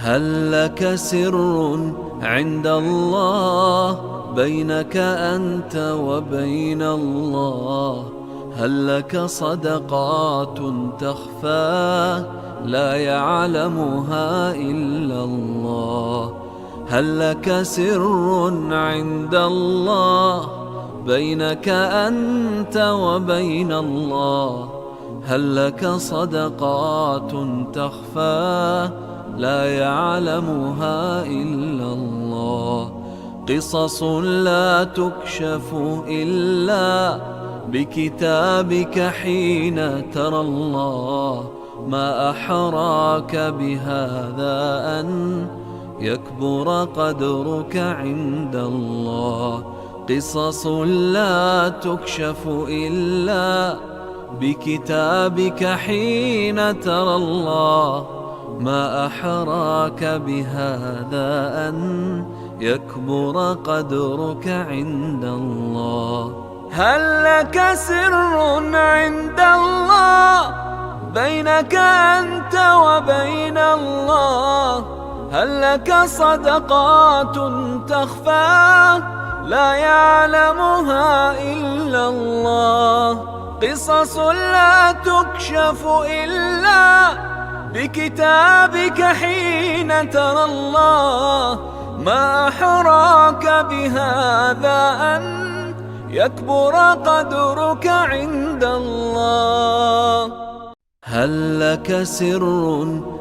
هل لك سر عند الله بينك أنت وبين الله؟ هل لك صدقات تخفى لا يعلمها إلا الله؟ هل لك سر عند الله بينك أنت وبين الله؟ هل لك صدقات تخفى لا يعلمها إلا الله؟ قصص لا تكشف إلا بكتابك حين ترى الله. ما أحراك بهذا أن يكبر قدرك عند الله. قصص لا تكشف إلا بكتابك حين ترى الله. ما أحراك بهذا أن يكبر قدرك عند الله. هل لك سر عند الله بينك أنت وبين الله؟ هل لك صدقات تخفى لا يعلمها إلا الله؟ قصص لا تكشف إلا بكتابك حين ترى الله. ما أحراك بهذا أن يكبر قدرك عند الله. هل لك سر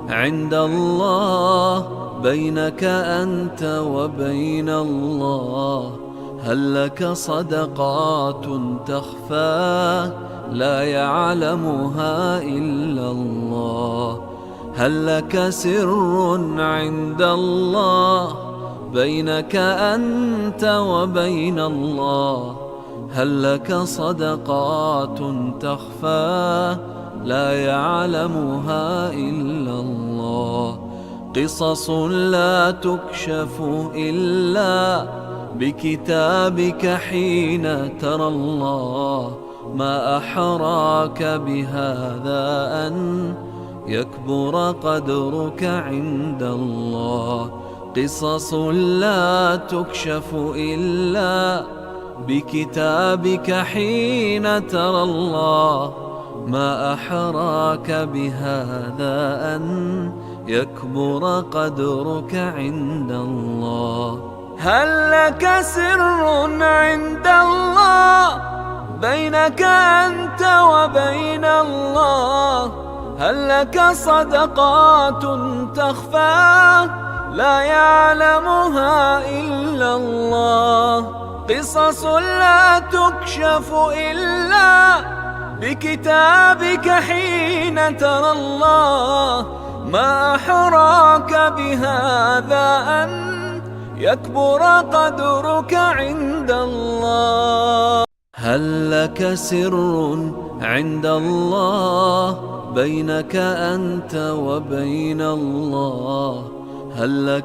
عند الله بينك أنت وبين الله؟ هل لك صدقات تخفى لا يعلمها إلا الله؟ هل لك سر عند الله بينك أنت وبين الله؟ هل لك صدقات تخفى لا يعلمها إلا الله؟ قصص لا تكشف إلا بكتابك حين ترى الله. ما أحراك بهذا أن يكبر قدرك عند الله. قصص لا تكشف إلا بكتابك حين ترى الله. ما أحراك بهذا أن يكبر قدرك عند الله. هل لك سر عند الله بينك أنت وبين الله؟ هل لك صدقات تخفى لا يعلمها إلا الله؟ قصص لا تكشف إلا بكتابك حين ترى الله. ما أحراك بهذا أن يكبر قدرك عند الله. هل لك سر عند الله بينك أنت وبين الله؟ هل لك